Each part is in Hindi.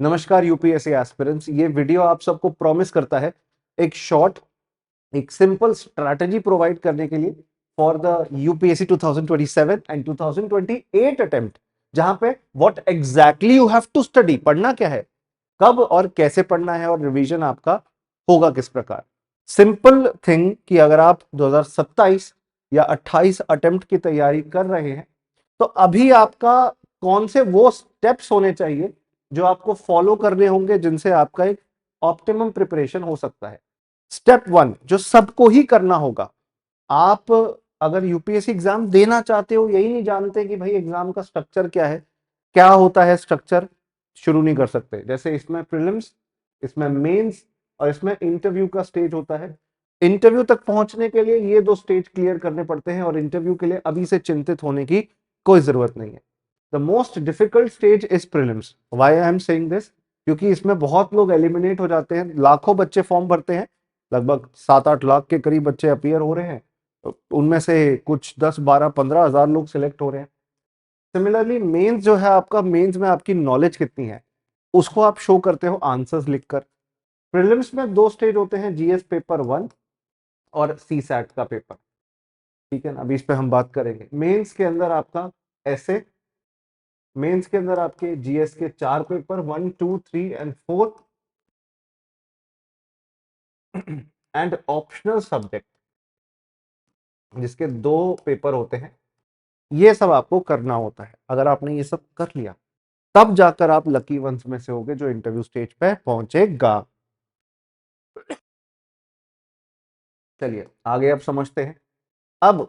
नमस्कार यूपीएससी एस्पिरेंट्स, ये वीडियो आप सबको प्रॉमिस करता है एक शॉर्ट, एक सिंपल स्ट्रैटेजी प्रोवाइड करने के लिए for the UPSC 2027 and 2028 attempt, जहां पे what exactly you have to study, पढ़ना क्या है, कब और कैसे पढ़ना है और रिवीजन आपका होगा किस प्रकार। सिंपल थिंग कि अगर आप 2027 या 28 अटेम्प्ट की तैयारी कर रहे हैं तो अभी आपका कौन से वो स्टेप्स होने चाहिए जो आपको फॉलो करने होंगे, जिनसे आपका एक ऑप्टिमम प्रिपरेशन हो सकता है। स्टेप वन जो सबको ही करना होगा, आप अगर यूपीएससी एग्जाम देना चाहते हो, यही नहीं जानते कि भाई एग्जाम का स्ट्रक्चर क्या है, क्या होता है स्ट्रक्चर, शुरू नहीं कर सकते। जैसे इसमें प्रीलिम्स, इसमें मेंस और इसमें इंटरव्यू का स्टेज होता है। इंटरव्यू तक पहुंचने के लिए ये दो स्टेज क्लियर करने पड़ते हैं और इंटरव्यू के लिए अभी से चिंतित होने की कोई जरूरत नहीं है। The most difficult stage is prelims. Why I am saying this, क्योंकि इसमें बहुत लोग एलिमिनेट हो जाते हैं। लाखों बच्चे फॉर्म भरते हैं, लगभग 7-8 लाख के करीब बच्चे अपीयर हो रहे हैं, उनमें से कुछ 10-12-15 हज़ार लोग सिलेक्ट हो रहे हैं। सिमिलरली मेंस जो है आपका, मेंस में आपकी नॉलेज कितनी है उसको आप शो करते हो आंसर्स लिखकर। प्रीलिम्स में दो स्टेज होते हैं, जीएस पेपर 1 और सी सैट का पेपर। ठीक है ना, अभी इस पे हम बात करेंगे। मेंस के अंदर आपका ऐसे, मेंस के अंदर आपके जीएस के 4 paper, 1, 2, 3 and 4 and optional subject जिसके 2 पेपर होते हैं। ये सब आपको करना होता है। अगर आपने ये सब कर लिया तब जाकर आप लकी वंस में से होगे जो इंटरव्यू स्टेज पे पहुंचेगा। चलिए आगे अब समझते हैं। अब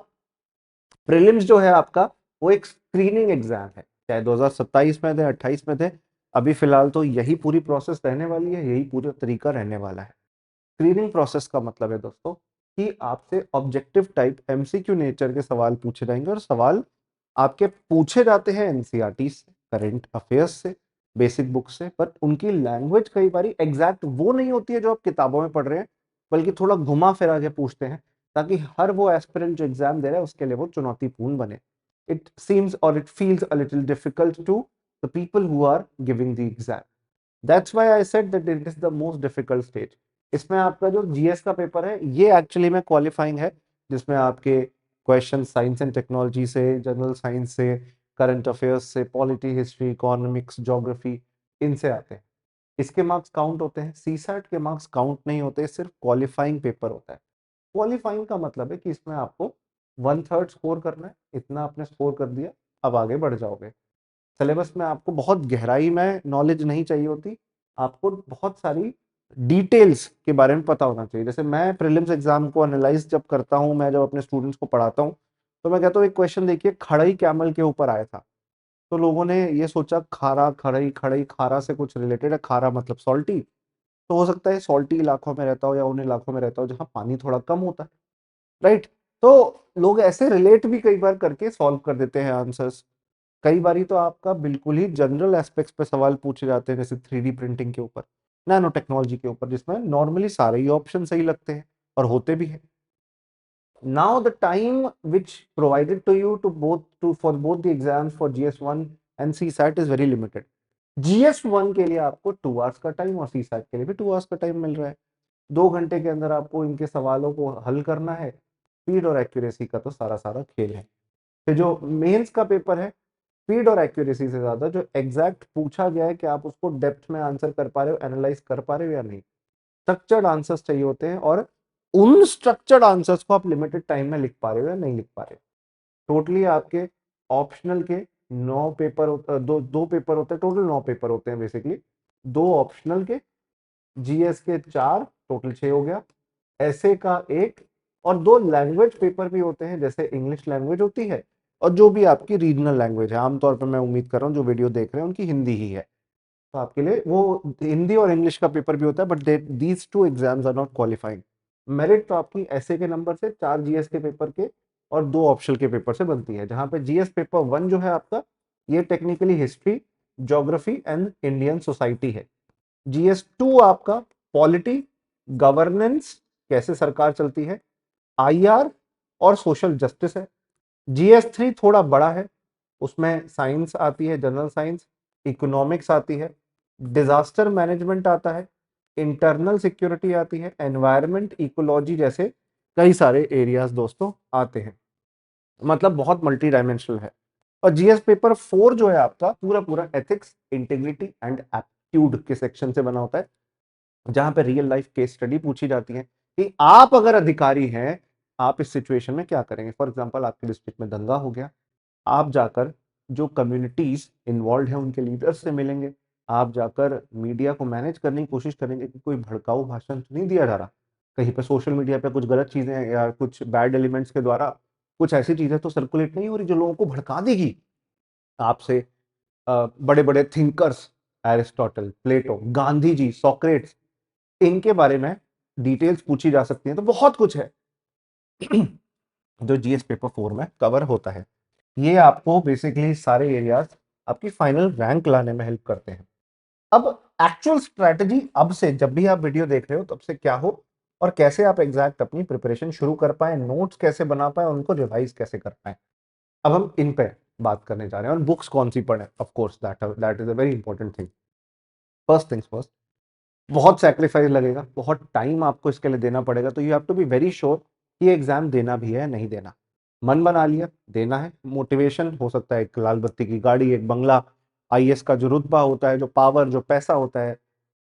प्रीलिम्स जो है आपका, वो एक स्क्रीनिंग एग्जाम है, चाहे 2027 में थे, 28 में थे। अभी फिलहाल तो यही पूरी प्रोसेस रहने वाली है, यही पूरा तरीका रहने वाला है। स्क्रीनिंग प्रोसेस का मतलब है दोस्तों कि आपसे ऑब्जेक्टिव टाइप एमसीक्यू नेचर के सवाल पूछे जाएंगे, और सवाल आपके पूछे जाते हैं एनसीईआरटी से, करंट अफेयर्स से, बेसिक बुक से, बट उनकी लैंग्वेज कई बार एग्जैक्ट वो नहीं होती है जो आप किताबों में पढ़ रहे हैं, बल्कि थोड़ा घुमा फिरा के पूछते हैं, ताकि हर वो एस्पिरेंट जो एग्जाम दे रहा है उसके लिए वो चुनौतीपूर्ण बने। इट सीम्स और it feels a little difficult to the people who are giving the exam. That's why I said that it is the most difficult stage. इसमें आपका जो जीएस का पेपर है ये एक्चुअली में क्वालिफाइंग है, जिसमें आपके क्वेश्चन साइंस एंड टेक्नोलॉजी से, जनरल साइंस से, करंट अफेयर्स से, पॉलिटी, हिस्ट्री, इकोनॉमिक्स, ज्योग्राफी, इनसे आते हैं। इसके मार्क्स काउंट होते हैं। सीसैट के मार्क्स काउंट नहीं होते, सिर्फ क्वालिफाइंग पेपर होता है। क्वालिफाइंग का मतलब है कि इसमें आपको 1/3 स्कोर करना है। इतना आपने स्कोर कर दिया, अब आगे बढ़ जाओगे। सिलेबस में आपको बहुत गहराई में नॉलेज नहीं चाहिए होती, आपको बहुत सारी डिटेल्स के बारे में पता होना चाहिए। जैसे मैं प्रीलिम्स एग्जाम को एनालाइज जब करता हूँ, मैं जब अपने स्टूडेंट्स को पढ़ाता हूँ, तो मैं कहता हूँ एक क्वेश्चन देखिए, खड़ई कैमल के ऊपर आया था, तो लोगों ने ये सोचा खारा, खड़ई, खड़ई, खारा से कुछ रिलेटेड है, खारा मतलब सॉल्टी, तो हो सकता है सॉल्टी इलाकों में रहता हो या उन इलाकों में रहता हो जहाँ पानी थोड़ा कम होता है, राइट। तो लोग ऐसे रिलेट भी कई बार करके सॉल्व कर देते हैं आंसर्स। कई बारी तो आपका बिल्कुल ही जनरल एस्पेक्ट्स पे सवाल पूछे जाते हैं, जैसे 3D प्रिंटिंग के ऊपर, नैनो टेक्नोलॉजी के ऊपर, जिसमें नॉर्मली सारे ही ऑप्शन सही लगते हैं और होते भी हैं। Now the time which provided to you to both to for both the exams for GS1 and CSAT is very limited. GS1 के लिए आपको 2 आवर्स का टाइम और CSAT के लिए भी 2 आवर्स का टाइम मिल रहा है। 2 घंटे के अंदर आपको इनके सवालों को हल करना है। स्पीड और एक्यूरेसी का तो सारा सारा खेल है। फिर जो मेंस का पेपर है, स्पीड और एक्यूरेसी से ज्यादा जो एग्जैक्ट पूछा गया है कि आप उसको डेप्थ में आंसर कर पा रहे हो, एनालाइज कर पा रहे हो या नहीं। स्ट्रक्चर्ड आंसर्स चाहिए होते हैं, और उन स्ट्रक्चर्ड आंसर्स को आप लिमिटेड टाइम में लिख पा रहे हो या नहीं लिख पा रहे हो। टोटली आपके ऑप्शनल के 9 पेपर, दो दो पेपर होते हैं, टोटल 9 पेपर होते हैं बेसिकली। 2 ऑप्शनल के, जीएस के 4, टोटल 6 हो गया, ऐसे का 1, और 2 लैंग्वेज पेपर भी होते हैं, जैसे इंग्लिश लैंग्वेज होती है और जो भी आपकी रीजनल लैंग्वेज है। आमतौर पर मैं उम्मीद कर रहा हूँ जो वीडियो देख रहे हैं उनकी हिंदी ही है, तो आपके लिए वो हिंदी और इंग्लिश का पेपर भी होता है, but these 2 exams are not qualifying. Merit तो आपकी ऐसे के नंबर से, 4 जीएस के पेपर के और 2 ऑप्शनल के पेपर से बनती है, जहां पे जीएस पेपर 1 जो है आपका, ये technically history, geography and Indian society है। जीएस 2 आपका पॉलिटी, गवर्नेंस, कैसे सरकार चलती है, आईआर और सोशल जस्टिस है। जीएस 3 थोड़ा बड़ा है, उसमें साइंस आती है, जनरल साइंस, इकोनॉमिक्स आती है, डिजास्टर मैनेजमेंट आता है, इंटरनल सिक्योरिटी आती है, एनवायरनमेंट, इकोलॉजी जैसे कई सारे एरियाज दोस्तों आते हैं। मतलब बहुत मल्टी डायमेंशनल है। और जीएस पेपर 4 जो है आपका पूरा पूरा एथिक्स, इंटीग्रिटी एंड एप्टीट्यूड के सेक्शन से बना होता है, जहां पे रियल लाइफ केस स्टडी पूछी जाती है कि आप अगर अधिकारी हैं, आप इस सिचुएशन में क्या करेंगे। फॉर एग्जांपल आपके डिस्ट्रिक्ट में दंगा हो गया, आप जाकर जो कम्युनिटीज इन्वॉल्व हैं उनके लीडर्स से मिलेंगे, आप जाकर मीडिया को मैनेज करने की कोशिश करेंगे कि कोई भड़काऊ भाषण तो नहीं दिया जा रहा, कहीं पे सोशल मीडिया पे कुछ गलत चीजें या कुछ बैड एलिमेंट्स के द्वारा कुछ ऐसी चीजें तो सर्कुलेट नहीं हो रही जो लोगों को भड़का देगी। आपसे बड़े बड़े थिंकर्स, एरिस्टोटल, प्लेटो, गांधी जी, सोक्रेट्स, इनके बारे में डिटेल्स पूछी जा सकती हैं। तो बहुत कुछ है जो जीएस पेपर 4 में कवर होता है। ये आपको बेसिकली सारे एरियाज आपकी फाइनल रैंक लाने में हेल्प करते हैं। अब एक्चुअल स्ट्रेटजी अब से, जब भी आप वीडियो देख रहे हो तब से क्या हो और कैसे आप एग्जैक्ट अपनी प्रिपरेशन शुरू कर पाए, नोट्स कैसे बना पाए, उनको रिवाइज कैसे कर पाए, अब हम इन पे बात करने जा रहे हैं। और बुक्स कौन सी पढ़े, of course that is a very important thing. First things first, बहुत सैक्रिफाइस लगेगा, बहुत टाइम आपको इसके लिए देना पड़ेगा, तो you have to be very sure कि एग्जाम देना भी है नहीं देना। मन बना लिया देना है, मोटिवेशन हो सकता है एक लाल बत्ती की गाड़ी, एक बंगला, आईएएस का जो रुतबा होता है, जो पावर, जो पैसा होता है,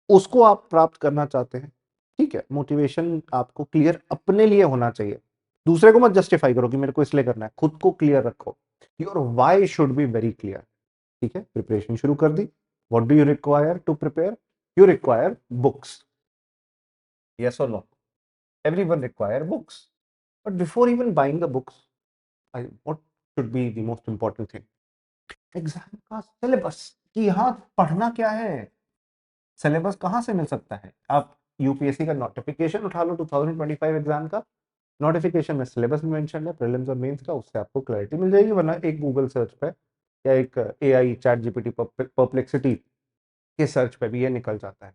उसको आप प्राप्त करना चाहते हैं, ठीक है। मोटिवेशन आपको क्लियर अपने लिए होना चाहिए, दूसरे को मत जस्टिफाई करो कि मेरे को इसलिए करना है, खुद को क्लियर रखो। Your why should be very clear, ठीक है। प्रिपरेशन शुरू कर दी। What do you require to prepare? You require books, yes or no? Everyone require books, but before even buying the books, what should be the most important thing? Exam का सिलेबस, कि यहाँ पढ़ना क्या है, सिलेबस कहाँ से मिल सकता है। आप यूपीएससी का नोटिफिकेशन उठा लो 2025 एग्जाम का, नोटिफिकेशन में सिलेबस भी मेंशन है प्रीलिम्स और मेंस का, उससे आपको क्लैरिटी मिल जाएगी। वरना एक गूगल सर्च पे या एक एआई चैट जीपीटी परप्लेक्सिटी के सर्च पे भी ये निकल जाता है।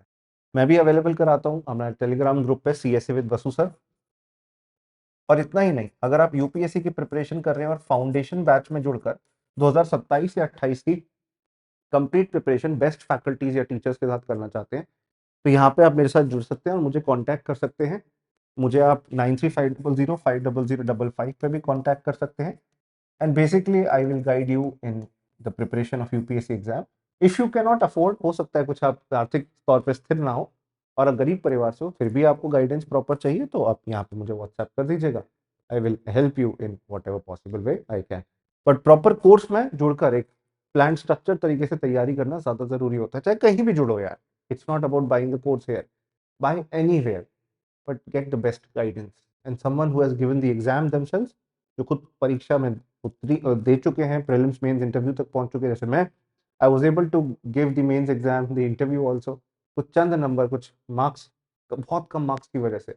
मैं भी अवेलेबल कराता हूँ हमारे टेलीग्राम ग्रुप पे, सीएसए विद वसु सर। और इतना ही नहीं, अगर आप यूपीएससी की प्रिपरेशन कर रहे हैं और फाउंडेशन बैच में जुड़कर 2027 या 28 की कंप्लीट प्रिपरेशन बेस्ट फैकल्टीज या टीचर्स के साथ करना चाहते हैं, तो यहाँ पे आप मेरे साथ जुड़ सकते हैं और मुझे कांटेक्ट कर सकते हैं। मुझे आप 9350050055 पे भी कांटेक्ट कर सकते हैं। And basically I will guide you in the preparation of UPSC exam. If you can not afford, हो सकता है कुछ आप आर्थिक तौर पर स्थिर ना हो और गरीब परिवार से हो, फिर भी आपको गाइडेंस प्रॉपर चाहिए, तो आप यहाँ पे मुझे व्हाट्सएप कर दीजिएगा। I will help you in what ever possible way I can. But proper course में जुड़कर एक प्लान स्ट्रक्चर तरीके से तैयारी करना ज्यादा जरूरी होता है, चाहे कहीं भी जुड़ो यार। It's not about buying the course here, buy anywhere, but get the best guidance and someone who has given the exam themselves, जो खुद परीक्षा में दे चुके हैं, प्रीलिम्स मेंस इंटरव्यू तक पहुंच चुके हैं। जैसे मैं, I was able to give the mains exam, the interview also. कुछ चंद नंबर, कुछ मार्क्स, बहुत कम मार्क्स की वजह से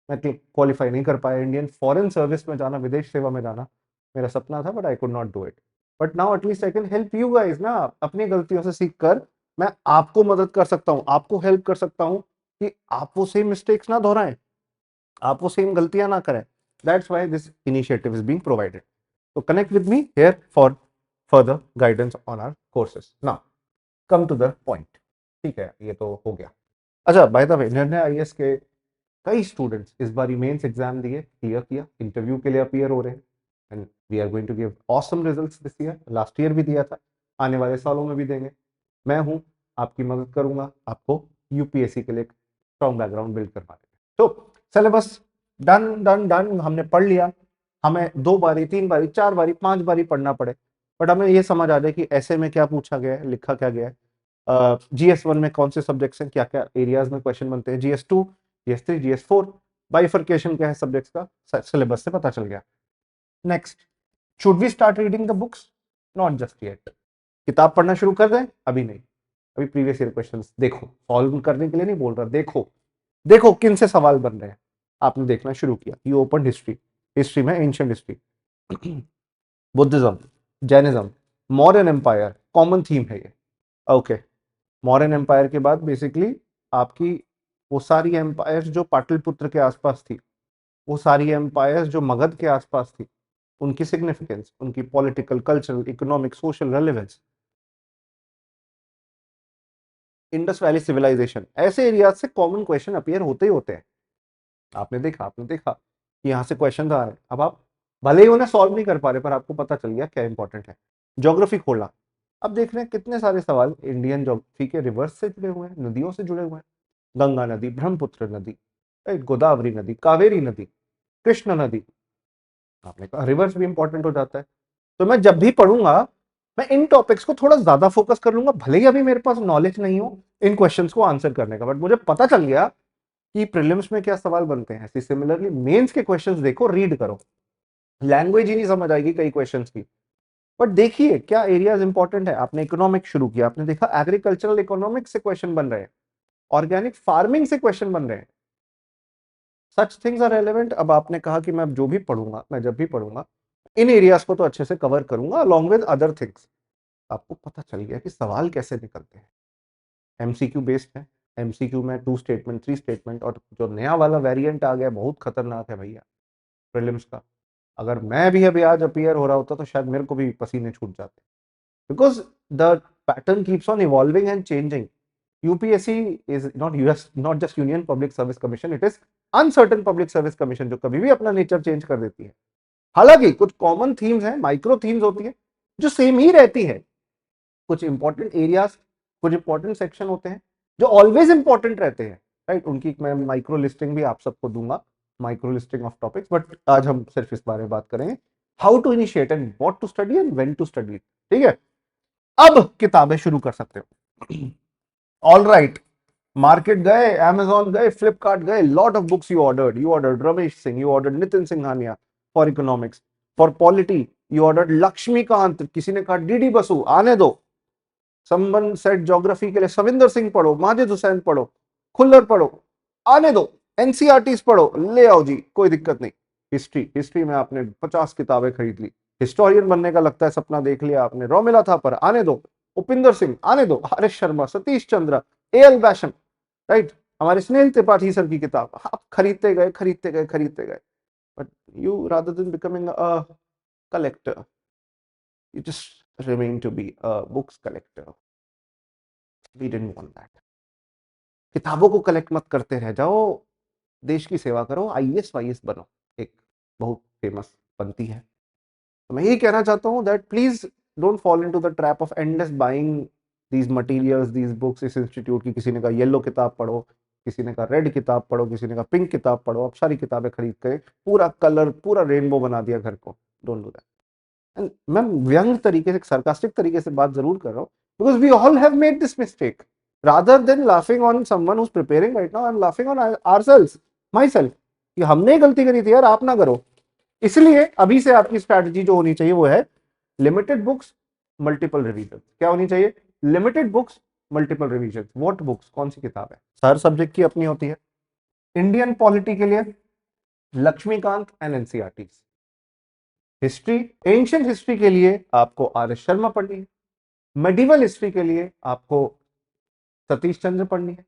मैं क्वालिफाई नहीं कर पाया। इंडियन फॉरेन सर्विस में जाना, विदेश सेवा में जाना मेरा सपना था, but I could not do it. But now at least I can help you guys ना, अपनी गलतियों से सीख कर मैं आपको मदद कर सकता हूँ, आपको हेल्प कर सकता हूँ कि आप वो सेम मिस्टेक्स ना दोहराएं, आप वो सेम गलतियां ना करें। That's why this initiative is being provided. तो connect with me here for further guidance on our courses. Now come to the point, ठीक है, ये तो हो गया। अच्छा, बाय द वे, निर्णय आईएएस के कई स्टूडेंट्स इस बार मेंस एग्जाम दिए, क्लियर किया, इंटरव्यू के लिए अपीयर हो रहे हैं, and we are going to give awesome results this year. Last year भी दिया था, आने वाले सालों में भी देंगे। मैं हूं, आपकी मदद करूंगा आपको यूपीएससी के लिए स्ट्रॉन्ग बैकग्राउंड बिल्ड करवाने में। तो सिलेबस डन डन डन, हमने पढ़ लिया। हमें 2 बारी, 3 बारी, 4 बारी, 5 बारी पढ़ना पड़े, बट हमें ये समझ आ जाए कि ऐसे में क्या पूछा गया है, लिखा क्या गया है, जीएस 1 में कौन से सब्जेक्ट्स हैं, क्या क्या एरियाज में क्वेश्चन बनते हैं, जीएस 2, जीएस 3, जीएस 4, बाइफर्केशन क्या है सब्जेक्ट्स का, सिलेबस से पता चल गया। Next, should we start reading the books? Not just yet. किताब पढ़ना शुरू कर दें? अभी नहीं, अभी प्रीवियस ईयर क्वेश्चंस देखो, सॉल्व करने के लिए नहीं बोल रहा, देखो देखो किन से सवाल बन रहे हैं। आपने देखना शुरू किया, यू ओपन हिस्ट्री, हिस्ट्री में ancient history, Buddhism, Jainism, modern empire, common theme है ये। ओके, मौर्यन एम्पायर के बाद बेसिकली आपकी वो सारी एम्पायर्स जो पाटलिपुत्र के आसपास थी, वो सारी एम्पायर्स जो मगध के आसपास थी, उनकी सिग्निफिकेंस, उनकी political, cultural, economic, social relevance, Indus Valley Civilisation, ऐसे एरिया से कॉमन क्वेश्चन अपीयर होते ही होते हैं। आपने देखा कि यहाँ से क्वेश्चन आ रहे हैं, अब आप भले ही उन्हें सॉल्व नहीं कर पा रहे पर आपको पता चल गया क्या इंपॉर्टेंट है। ज्योग्राफी खोला, अब देख रहे हैं कितने सारे सवाल इंडियन ज्योग्राफी के रिवर्स से जुड़े हुए हैं, नदियों से जुड़े हुए हैं। गंगा नदी, ब्रह्मपुत्र नदी, गोदावरी नदी, कावेरी नदी, कृष्ण नदी, आपने कहा रिवर्स भी इंपॉर्टेंट हो जाता है। तो मैं जब भी पढ़ूंगा मैं इन टॉपिक्स को थोड़ा ज्यादा फोकस कर लूंगा, भले ही अभी मेरे पास नॉलेज नहीं हो इन क्वेश्चंस को आंसर करने का, बट मुझे पता चल गया कि प्रीलिम्स में क्या सवाल बनते हैं। सिमिलरली मेंस के क्वेश्चंस देखो, रीड करो, लैंग्वेज ही नहीं समझ आएगी कई क्वेश्चंस की, बट देखिए क्या एरियाज इंपॉर्टेंट है। आपने इकोनॉमिक्स शुरू किया, आपने देखा एग्रीकल्चरल इकोनॉमिक्स से क्वेश्चन बन रहे हैं, ऑर्गेनिक फार्मिंग से क्वेश्चन बन रहे हैं, सच थिंग्स आर रेलेवेंट। अब आपने कहा कि मैं जो भी पढ़ूंगा, मैं जब भी पढ़ूंगा इन एरियाज को तो अच्छे से कवर करूंगा अलॉन्ग विद अदर थिंग्स। आपको पता चल गया कि सवाल कैसे निकलते हैं, एमसीक्यू बेस्ड है। एमसीक्यू में 2 स्टेटमेंट, 3 स्टेटमेंट, और जो नया वाला वेरिएंट आ गया बहुत खतरनाक है भैया प्रीलिम्स का। अगर मैं भी अभी आज अपीयर हो रहा होता तो शायद मेरे को भी पसीने छूट जाते, because the pattern keeps on evolving and changing. UPSC is not just union public service commission, it is uncertain public service commission, जो कभी भी अपना नेचर चेंज कर देती है। हालांकि कुछ कॉमन थीम्स हैं, माइक्रो थीम्स होती है जो सेम ही रहती है, कुछ इंपॉर्टेंट एरियाज, कुछ इंपॉर्टेंट सेक्शन होते हैं जो ऑलवेज इंपॉर्टेंट रहते हैं, राइट। उनकी मैं माइक्रो लिस्टिंग भी आप सबको दूंगा, micro listing of topics, but आज हम सिर्फ इस बारे में बात करेंगे, how to initiate and what to study and when to study, ठीक है। अब किताबें शुरू कर सकते हो। ऑल राइट, मार्केट गए, अमेजोन गए, फ्लिपकार्ट गए, lot of books you ordered Ramesh Singh, you ordered Nitin Singhania for economics, for polity you ordered Laxmikanth, किसी ने कहा डीडी बसु, आने दो। संबंध सेट ज्योग्राफी के लिए सविंदर सिंह पढ़ो, माजिद हुसैन पढ़ो, खुल्लर पढ़ो, आने दो। एनसीईआरटी पढ़ो, ले आओ जी, कोई दिक्कत नहीं। हिस्ट्री में आपने 50 किताबें खरीद ली, हिस्टोरियन बनने का लगता है सपना देख लिया आपने, रोमिला थापर आने दो, उपिंदर सिंह आने दो, हरीश शर्मा, सतीश चंद्र, एल बैशम, राइट, हमारे स्नेहिल त्रिपाठी सर की किताब आप खरीदते गए, खरीदते गए, खरीदते गए, but you rather than becoming a collector, you just remain to be a books collector. We didn't want that. किताबों को कलेक्ट मत करते रह जाओ, देश की सेवा करो, आईएएस वाईएएस बनो, एक बहुत फेमस बनती है। तो मैं यही कहना चाहता हूँ that please don't fall into the trap of endless buying these materials, these books. इस इंस्टीट्यूट की किसी ने कहा येलो किताब पढ़ो, किसी ने कहा रेड किताब पढ़ो, किसी ने कहा पिंक किताब पढ़ो, अब सारी किताबें खरीद के पूरा कलर, पूरा रेनबो बना दिया घर को। Don't do that. मैं व्यंग तरीके से, सरकास्टिक तरीके से बात जरूर कर रहा हूँ, because we all have made this mistake. Rather than laughing on someone who is preparing right now, I am laughing on ourselves, myself, कि हमने गलती करी थी यार, आप ना करो। इसलिए अभी से आपकी स्ट्रैटेजी जो होनी चाहिए वो है लिमिटेड बुक्स, मल्टीपल रिवीजन। क्या होनी चाहिए? Limited books, multiple revision. What books, कौन सी किताब है? हर सब्जेक्ट की अपनी होती है। इंडियन पॉलिटी के लिए Laxmikanth and NCERT. History, ancient history के लिए आपको आर एस शर्मा पढ़नी है। मेडिवल हिस्ट्री के लिए आपको सतीश चंद्र पढ़नी है।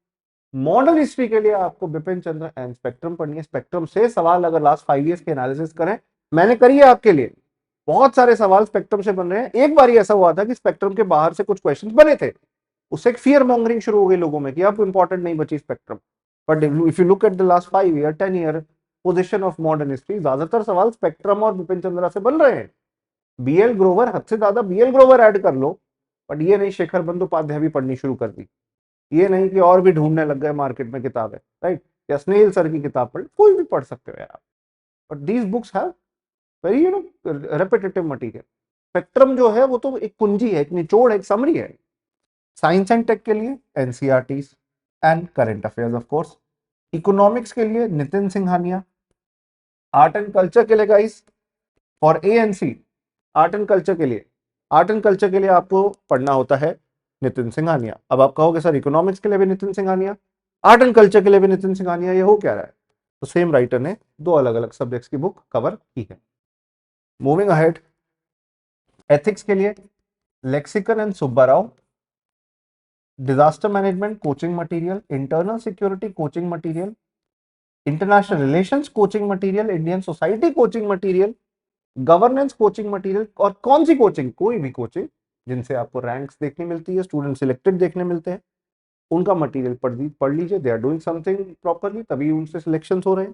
मॉडर्न हिस्ट्री के लिए आपको बिपिन चंद्र एंड स्पेक्ट्रम पढ़नी है। स्पेक्ट्रम से सवाल अगर लास्ट 5 ईयर्स के एनालिसिस करें, मैंने करी है आपके लिए, बहुत सारे सवाल स्पेक्ट्रम से बन रहे हैं। एक बार ऐसा हुआ था कि स्पेक्ट्रम के बाहर से कुछ क्वेश्चंस बने थे, उससे एक फियर मॉन्गरिंग शुरू हो गई लोगों में कि अब इंपॉर्टेंट नहीं बची spectrum. But if you look at the last 5 year, 10 year position of modern history, ज्यादातर सवाल स्पेक्ट्रम और बिपिन चंद्रा से बन रहे हैं। बीएल ग्रोवर, हद से ज्यादा बीएल ग्रोवर ऐड कर लो, बट ये नहीं शेखर बंदोपाध्याय भी पढ़नी शुरू कर दी, ये नहीं कि और भी ढूंढने लग गए मार्केट में किताबें, राइट। या स्नेहिल सर की किताब पढ़, कोई भी पढ़ सकते हो यार, but these books have very repetitive material. Spectrum जो है वो तो एक कुंजी है, एक निचोड़ है, एक समरी है। साइंस एंड टेक के लिए NCERT and current affairs of course. Economics के लिए Nitin Singhania. Art and culture के लिए guys for ANC, art and culture के लिए, आर्ट एंड कल्चर के लिए आपको पढ़ना होता है नितिन सिंघानिया। अब आप कहोगे सर इकोनॉमिक्स के लिए भी Nitin Singhania, art and culture के लिए भी नितिन सिंघानिया, ये हो क्या रहा है? तो सेम राइटर ने 2 अलग अलग सब्जेक्ट्स की बुक कवर की है। मूविंग अहेड, एथिक्स के लिए lexicon and Subbarao. Disaster management coaching material, internal security coaching material, international relations coaching material, Indian society coaching material, governance coaching material. और कौन सी कोचिंग? कोई भी कोचिंग जिनसे आपको रैंक्स देखने मिलती है, स्टूडेंट सिलेक्टेड देखने मिलते हैं, उनका मटेरियल पढ़ लीजिए, they are doing something properly, तभी उनसे सिलेक्शन हो रहे हैं।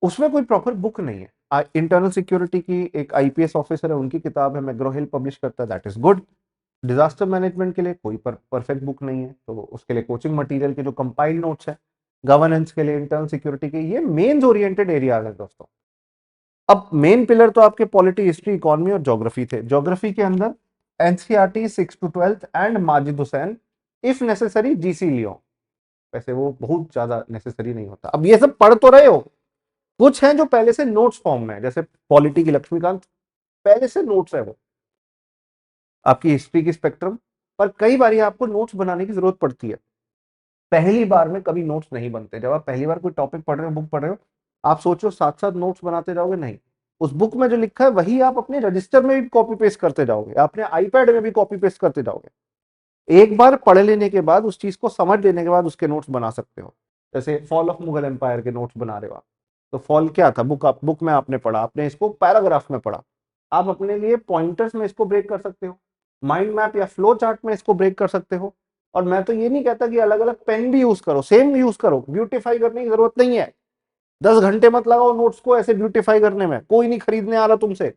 उसमें कोई प्रॉपर बुक नहीं है। इंटरनल सिक्योरिटी की एक आईपीएस ऑफिसर है, उनकी किताब है, मैग्रो हिल पब्लिश करता है, that is good. Disaster management के लिए कोई परफेक्ट बुक नहीं है, तो उसके लिए कोचिंग मटेरियल के जो कंपाइल्ड नोट्स है, गवर्नेंस के लिए, इंटरनल सिक्योरिटी के, ये मेन्स ओरिएंटेड एरियाज है दोस्तों। अब मेन पिलर तो आपके पॉलिटी, हिस्ट्री, इकोनॉमी और ज्योग्राफी थे। ज्योग्राफी के अंदर NCERT 6 to 12 and Majid Hussain, if necessary GC लियो। वैसे वो बहुत ज्यादा नेसेसरी नहीं होता। अब ये सब पढ़ तो रहे हो, कुछ हैं जो पहले से नोट्स फॉर्म में है, जैसे पॉलिटी की लक्ष्मीकांत, पहले से नोट्स है वो। आपकी हिस्ट्री की स्पेक्ट्रम पर कई बार आपको नोट्स बनाने की जरूरत पड़ती है, पहली बार में कभी नोट्स नहीं बनते। जब आप पहली बार कोई टॉपिक पढ़ रहे हो, बुक पढ़ रहे हो, आप सोचो साथ साथ नोट्स बनाते जाओगे, नहीं। उस बुक में जो लिखा है वही आप अपने रजिस्टर में भी कॉपी पेस्ट करते जाओगे, अपने आईपैड में भी कॉपी पेस्ट करते जाओगे। एक बार पढ़ लेने के बाद, उस चीज को समझ लेने के बाद उसके नोट्स बना सकते हो। जैसे फॉल ऑफ मुगल एम्पायर के नोट्स बना रहे हो आप, तो फॉल क्या था, बुक में आपने पढ़ा, आपने इसको पैराग्राफ में पढ़ा, आप अपने लिए पॉइंटर्स में इसको ब्रेक कर सकते हो, माइंड मैप या फ्लो चार्ट में इसको ब्रेक कर सकते हो। और मैं तो ये नहीं कहता कि अलग अलग पेन भी यूज करो, सेम यूज करो, ब्यूटीफाई करने की जरूरत नहीं है। 10 घंटे मत लगाओ नोट्स को ऐसे ब्यूटीफाई करने में, कोई नहीं खरीदने आ रहा तुमसे,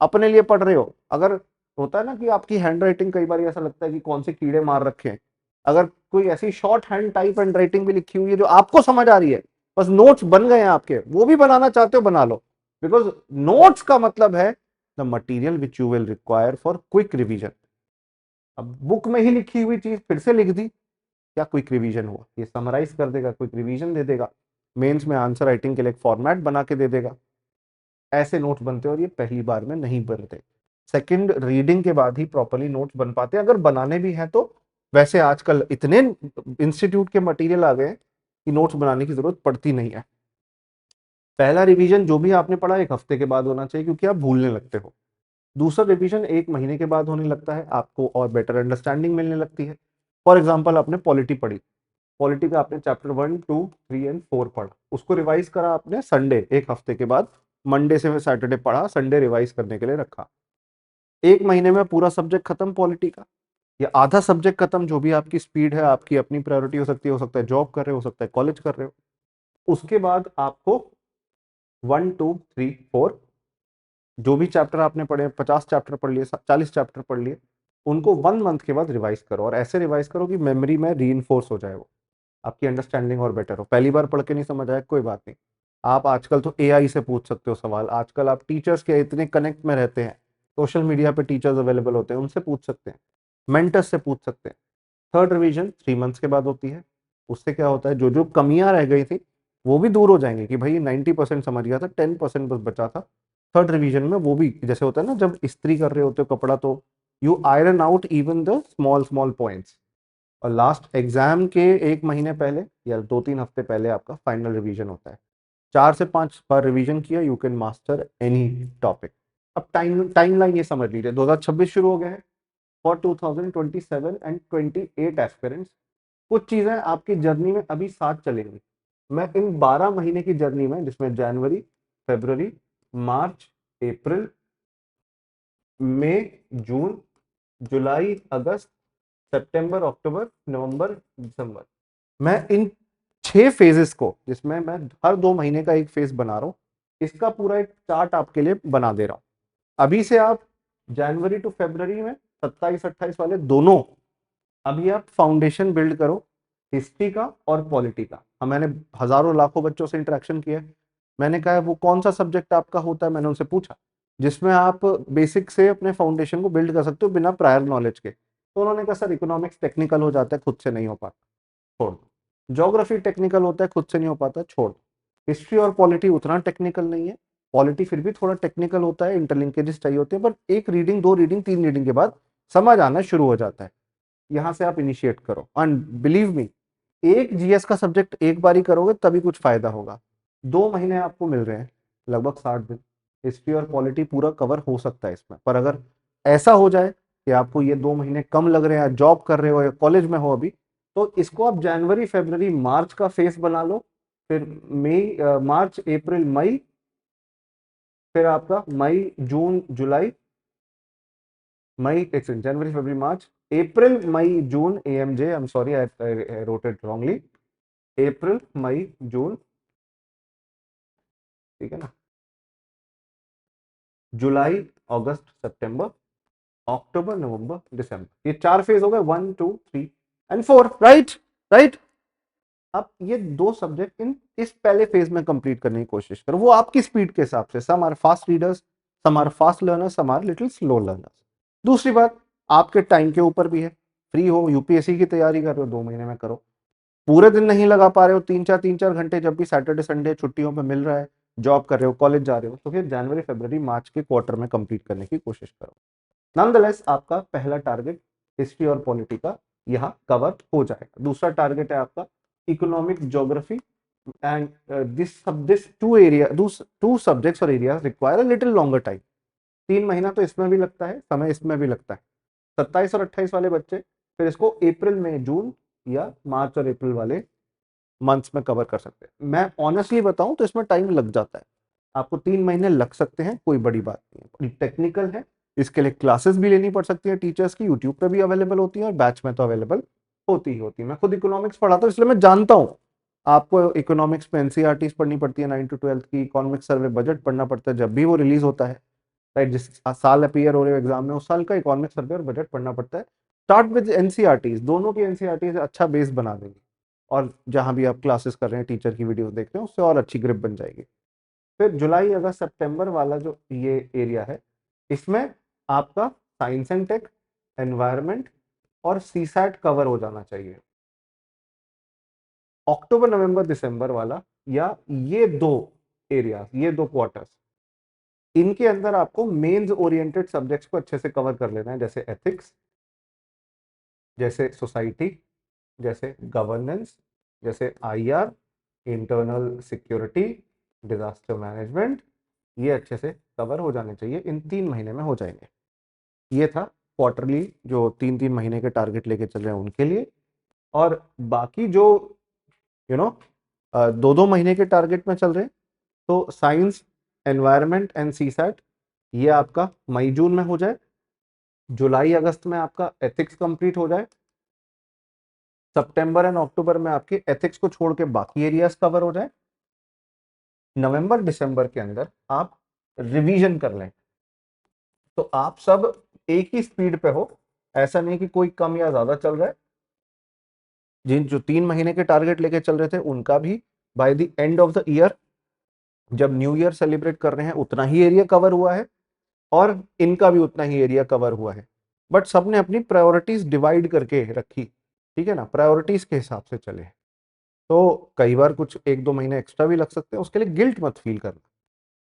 अपने लिए पढ़ रहे हो। अगर होता है ना कि आपकी हैंड राइटिंग कई बार ऐसा लगता है कि कौन से कीड़े मार रखे हैं, अगर कोई ऐसी short hand type hand writing भी लिखी हुई है जो आपको समझ आ रही है, बस नोट्स बन गए हैं आपके, वो भी बनाना चाहते हो बना लो। बिकॉज नोट्स का मतलब है the material which you will require for quick revision. अब बुक में ही लिखी हुई चीज फिर से लिख दी, क्या क्विक रिवीजन हुआ? ये समराइज कर देगा, क्विक रिवीजन दे देगा, मेंस में आंसर राइटिंग के लिए एक फॉर्मेट बना के दे देगा। ऐसे नोट्स बनते हैं, और ये पहली बार में नहीं बनते, सेकंड रीडिंग के बाद ही प्रॉपर्ली नोट्स बन पाते हैं, अगर बनाने भी हैं तो। वैसे आजकल इतने इंस्टीट्यूट के मटेरियल आ गए कि नोट्स बनाने की जरूरत पड़ती नहीं है। पहला रिवीजन जो भी आपने पढ़ा 1 हफ्ते के बाद होना चाहिए, क्योंकि आप भूलने लगते हो। दूसरा रिवीजन 1 महीने के बाद होने लगता है, आपको और बेटर अंडरस्टैंडिंग मिलने लगती है। फॉर एग्जाम्पल, आपने पॉलिटी पढ़ी, पॉलिटी का आपने चैप्टर 1, 2, 3 एंड 4 पढ़ा, उसको रिवाइज करा आपने संडे, 1 हफ्ते के बाद, मंडे से सैटरडे पढ़ा, संडे रिवाइज करने के लिए रखा। 1 महीने में पूरा सब्जेक्ट खत्म पॉलिटी का, या आधा सब्जेक्ट खत्म, जो भी आपकी स्पीड है, आपकी अपनी प्रायोरिटी हो सकता है जॉब कर रहे हो सकता है कॉलेज कर रहे हो। उसके बाद आपको 1, 2, 3, 4, जो भी चैप्टर आपने पढ़े, 50 चैप्टर पढ़ लिए, 40 चैप्टर पढ़ लिए, उनको 1 मंथ के बाद रिवाइज करो, और ऐसे रिवाइज करो कि मेमोरी में री हो जाए, वो आपकी अंडरस्टैंडिंग और बेटर हो। पहली बार पढ़ के नहीं समझ आया, कोई बात नहीं, आप आजकल तो एआई से पूछ सकते हो सवाल, आजकल आप टीचर्स के इतने कनेक्ट में रहते हैं, सोशल मीडिया पे टीचर्स अवेलेबल होते हैं, उनसे पूछ सकते हैं, मेंटर्स से पूछ सकते हैं। थर्ड रिवीजन 3 मंथ्स के बाद होती है। उससे क्या होता है, जो जो कमियां रह गई थी वो भी दूर हो जाएंगी, कि भाई 90% समझ गया था, 10% बस बचा था। थर्ड रिवीजन में वो भी, जैसे होता है ना जब इस्त्री कर रहे होते हो कपड़ा, तो you iron out even the small small points. और लास्ट एग्जाम के 1 महीने पहले या 2-3 हफ्ते पहले आपका फाइनल रिवीजन होता है। 4 से 5 बार रिवीजन किया, you can master any topic. अब टाइमलाइन ये समझ लीजिए, 2026 शुरू हो गया है फॉर 2027 एंड 28 एस्पिरेंट्स। कुछ चीजें आपकी जर्नी में अभी साथ चलेंगी। मैं इन 12 महीने की जर्नी में, जिसमें जनवरी, फरवरी, मार्च, अप्रैल, मई, जून, जुलाई, अगस्त, सितंबर, अक्टूबर, नवंबर, दिसंबर, मैं इन 6 फेजेस को, जिसमें मैं हर 2 महीने का एक फेज बना रहा हूँ, इसका पूरा एक चार्ट आपके लिए बना दे रहा हूँ। अभी से आप जनवरी टू फरवरी में 27-28 वाले दोनों, अभी आप फाउंडेशन बिल्ड करो, हिस्ट्री का और पॉलिटी का। मैंने हजारों लाखों बच्चों से इंटरेक्शन किया है, मैंने कहा वो कौन सा सब्जेक्ट आपका होता है, मैंने उनसे पूछा जिसमें आप बेसिक से अपने फाउंडेशन को बिल्ड कर सकते हो बिना प्रायर नॉलेज के। तो उन्होंने कहा सर इकोनॉमिक्स टेक्निकल हो जाता है, खुद से नहीं हो पाता, छोड़ दो। ज्योग्राफी टेक्निकल होता है, खुद से नहीं हो पाता, छोड़ दो। हिस्ट्री और पॉलिटी उतना टेक्निकल नहीं है, पॉलिटी फिर भी थोड़ा टेक्निकल होता है, इंटरलिंकेजेस चाहिए होते हैं, पर एक रीडिंग, 2 रीडिंग, 3 रीडिंग के बाद समझ आना शुरू हो जाता है। यहाँ से आप इनिशिएट करो, एंड बिलीव मी, एक जीएस का सब्जेक्ट एक बार ही करोगे तभी कुछ फायदा होगा। 2 महीने आपको मिल रहे हैं, लगभग 60 दिन, हिस्ट्री और पॉलिटी पूरा कवर हो सकता है इसमें। पर अगर ऐसा हो जाए कि आपको ये 2 महीने कम लग रहे हैं, जॉब कर रहे हो या कॉलेज में हो अभी, तो इसको आप जनवरी, फरवरी, मार्च का फेस बना लो, फिर मई, मार्च, अप्रैल, मई, फिर आपका मई, जून, जुलाई, मई, एक सेकंड, जनवरी, फरवरी, मार्च, अप्रैल मई जून AMJ, I am sorry I wrote it wrongly, अप्रैल मई जून, ठीक है ना, जुलाई अगस्त सितंबर अक्टूबर नवंबर दिसंबर, ये 4 फेज हो गए, 1 2 3 एंड 4, राइट राइट। अब ये 2 सब्जेक्ट इन इस पहले फेज में कंप्लीट करने की कोशिश करो, वो आपकी स्पीड के हिसाब से, some are fast readers, some are fast learners, some are little slow learners. दूसरी बात, आपके टाइम के ऊपर भी है, फ्री हो, यूपीएससी की तैयारी कर रहे हो 2 महीने में करो, पूरे दिन नहीं लगा पा रहे हो, 3 4 घंटे जब भी सैटरडे संडे छुट्टियों पे मिल रहा है, जॉब कर रहे हो, कॉलेज जा रहे हो, तो फिर जनवरी फरवरी मार्च के क्वार्टर में कंप्लीट करने की कोशिश करो। नॉनदलेस आपका पहला टारगेट हिस्ट्री और पॉलिटी का यहाँ कवर हो जाएगा। दूसरा टारगेट है आपका economic geography, and this two subjects और areas require a little longer time. 3 महीना तो इसमें भी लगता है, समय इसमें भी लगता है। 27 और 28 वाले बच्चे फिर इसको अप्रैल में जून या मार्च और अप्रैल वाले मंथ्स में कवर कर सकते हैं। मैं ऑनेस्टली बताऊं तो इसमें टाइम लग जाता है, आपको 3 महीने लग सकते हैं, कोई बड़ी बात नहीं है, टेक्निकल है, इसके लिए क्लासेस भी लेनी पड़ सकती है टीचर्स की, यूट्यूब पे भी अवेलेबल होती है और बैच में तो अवेलेबल होती ही होती है। मैं खुद इकोनॉमिक्स पढ़ाता हूँ इसलिए मैं जानता हूँ, आपको इकोनॉमिक्स में एनसीईआरटी पढ़नी पड़ती है 9 to 12 की, इकोनॉमिक्स सर्वे बजट पढ़ना पड़ता है जब भी वो रिलीज होता है, राइट, जिस साल अपीयर हो रहे हो एग्जाम में उस साल का इकोनॉमिक सर्वे और बजट पढ़ना पड़ता है। स्टार्ट विद एनसीईआरटी, दोनों की एनसीईआरटी से अच्छा बेस बना देंगे, और जहां भी आप क्लासेस कर रहे हैं, टीचर की वीडियोस देख रहे हैं, उससे और अच्छी ग्रिप बन जाएगी। फिर जुलाई अगस्त सितंबर वाला जो ये एरिया है, इसमें आपका साइंस एंड टेक, एनवायरमेंट और सीसैट कवर हो जाना चाहिए। अक्टूबर नवंबर दिसंबर वाला, या ये 2 एरिया, ये 2 क्वार्टर्स, इनके अंदर आपको मेंस ओरिएंटेड सब्जेक्ट्स को अच्छे से कवर कर लेना है, जैसे एथिक्स, जैसे सोसाइटी, जैसे गवर्नेंस, जैसे IR, internal security, disaster management, ये अच्छे से कवर हो जाने चाहिए, इन 3 महीने में हो जाएंगे। ये था क्वार्टरली जो 3 3 महीने के टारगेट लेके चल रहे हैं उनके लिए। और बाकी जो यू नो 2 2 महीने के टारगेट में चल रहे हैं, तो साइंस, एनवायरमेंट एंड सीसैट, ये आपका मई जून में हो जाए, जुलाई अगस्त में आपका एथिक्स कंप्लीट हो जाए, सितंबर एंड अक्टूबर में आपके एथिक्स को छोड़ के बाकी एरियाज कवर हो जाए, नवंबर दिसंबर के अंदर आप रिवीजन कर लें, तो आप सब एक ही स्पीड पे हो, ऐसा नहीं कि कोई कम या ज्यादा चल रहा है। जिन जो 3 महीने के टारगेट लेके चल रहे थे उनका भी by the end of the year, जब न्यू ईयर सेलिब्रेट कर रहे हैं, उतना ही एरिया कवर हुआ है, और इनका भी उतना ही एरिया कवर हुआ है, बट सबने अपनी प्रायोरिटीज डिवाइड करके रखी, ठीक है ना, प्रायोरिटीज के हिसाब से चले। तो कई बार कुछ 1 2 महीने एक्स्ट्रा भी लग सकते हैं, उसके लिए गिल्ट मत फील करना।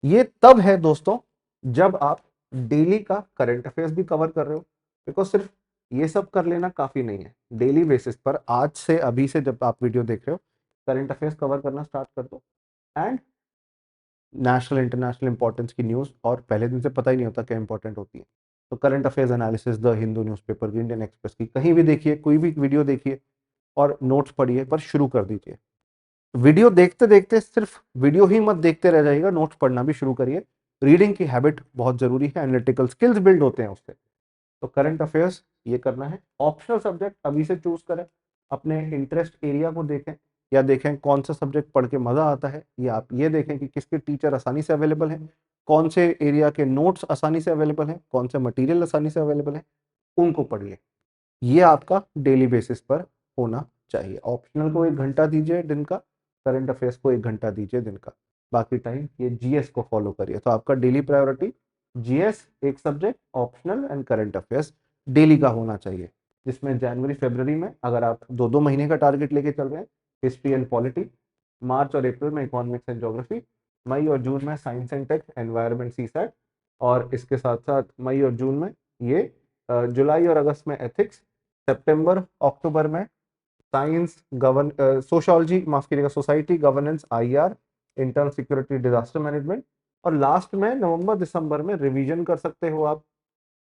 ये तब है दोस्तों जब आप डेली का करंट अफेयर्स भी कवर कर रहे हो, बिकॉज सिर्फ ये सब कर लेना काफी नहीं है, डेली बेसिस पर आज से, अभी से जब आप वीडियो देख रहे हो, करंट अफेयर्स कवर करना स्टार्ट कर दो, एंड नेशनल इंटरनेशनल इंपॉर्टेंस की न्यूज़, और पहले दिन से पता ही नहीं होता क्या इंपॉर्टेंट होती है, तो current affairs analysis the Hindu newspaper की, इंडियन एक्सप्रेस की, कहीं भी देखिए, कोई भी वीडियो देखिए और नोट्स पढ़िए, पर शुरू कर दीजिए। वीडियो देखते देखते सिर्फ वीडियो ही मत देखते रह जाइएगा, नोट्स पढ़ना भी शुरू करिए। रीडिंग की हैबिट बहुत जरूरी है, एनालिटिकल स्किल्स बिल्ड होते हैं उससे। तो करंट अफेयर्स ये करना है, ऑप्शनल सब्जेक्ट अभी से चूज करें, अपने इंटरेस्ट एरिया को देखें, या देखें कौन सा सब्जेक्ट पढ़ के मजा आता है, या आप ये देखें कि किसके टीचर आसानी से अवेलेबल हैं, कौन से एरिया के नोट्स आसानी से अवेलेबल हैं, कौन से मटेरियल आसानी से अवेलेबल है, उनको पढ़िए। ये आपका डेली बेसिस पर होना चाहिए। ऑप्शनल को 1 घंटा दीजिए दिन का, करंट अफेयर्स को 1 घंटा दीजिए दिन का, बाकी टाइम ये जीएस को फॉलो करिए। तो आपका डेली प्रायोरिटी जीएस एक subject, optional and current affairs daily का होना चाहिए, जिसमें जनवरी फरवरी में अगर आप 2 2 महीने का टारगेट लेके चल रहे हैं, हिस्ट्री एंड पॉलिटी, मार्च और अप्रैल में इकोनॉमिक्स एंड ज्योग्राफी, मई और जून में science and tech, environment, CSAT, और इसके साथ साथ मई और जून में ये, जुलाई और अगस्त में एथिक्स, सितंबर अक्टूबर में साइंस, सोशोलॉजी, माफ कीजिएगा, society, governance, IR, internal security, disaster management, और लास्ट में नवंबर दिसंबर में रिवीजन कर सकते हो आप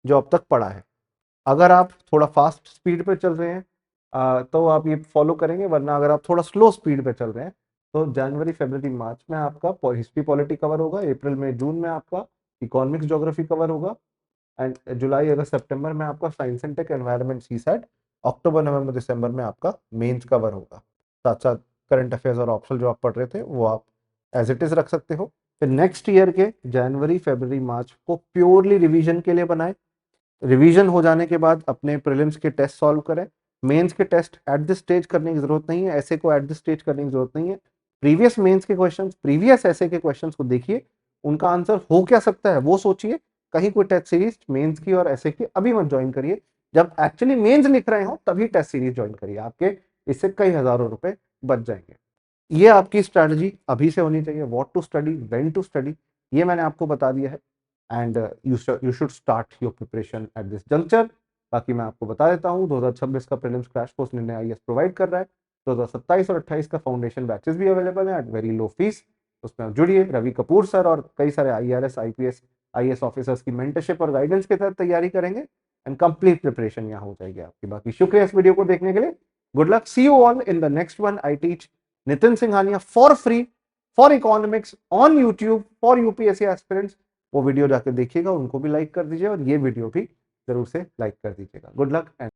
जो अब तक पढ़ा है। अगर आप थोड़ा फास्ट स्पीड पे चल रहे हैं तो आप ये फॉलो करेंगे, वरना अगर आप थोड़ा स्लो स्पीड पे चल रहे हैं तो जनवरी फरवरी मार्च में आपका हिस्ट्री पॉलिटी कवर होगा, अप्रैल में जून में आपका इकोनॉमिक्स ज्योग्राफी कवर होगा, एंड जुलाई अगस्त सितंबर में आपका science and tech environment CSAT, अक्टूबर नवंबर दिसंबर में आपका मेंस कवर होगा। साथ साथ करंट अफेयर्स और ऑप्शनल जो आप पढ़ रहे थे वो आप एज इट इज रख सकते हो। फिर नेक्स्ट ईयर के जनवरी फरवरी मार्च को प्योरली रिवीजन के लिए बनाए। रिवीजन हो जाने के बाद अपने प्रीलिम्स के टेस्ट सॉल्व करें। मेंस के टेस्ट एट दिस स्टेज करने की जरूरत नहीं है, ऐसे को एट दिस स्टेज करने की जरूरत नहीं है। प्रीवियस मेंस के क्वेश्चंस, प्रीवियस ऐसे के क्वेश्चंस को देखिए, उनका आंसर हो क्या सकता है वो सोचिए। कहीं कोई टेस्ट सीरीज मेंस की और ऐसे की अभी मत ज्वाइन करिए, जब एक्चुअली मेंस लिख रहे हो तभी टेस्ट सीरीज ज्वाइन करिए, आपके इससे कई हजारों रुपए बच जाएंगे। ये आपकी स्ट्रैटेजी अभी से होनी चाहिए। What to study, when to study, ये मैंने आपको बता दिया है। And you should start your preparation at this juncture. बाकी मैं आपको बता देता हूँ 2026 का prelims crash course Nirnay IAS provide कर रहा है। 2027 और 28 का फाउंडेशन बैचेस भी अवेलेबल है एट वेरी लो फीस। उसमें आप जुड़िए। रवि कपूर सर और कई सारे आईआरएस आईपीएस आईएएस ऑफिसर्स की मेंटरशिप और गाइडेंस के तहत तैयारी करेंगे एंड कंप्लीट प्रिपरेशन यहाँ हो जाएगी आपकी। बाकी शुक्रिया इस वीडियो को देखने के लिए। Good luck, see you all in the next one. I teach Nitin Singhania for free for economics on YouTube for UPSC aspirants. वो वीडियो जाकर देखिएगा, उनको भी लाइक कर दीजिए और ये वीडियो भी जरूर से लाइक कर दीजिएगा। Good luck and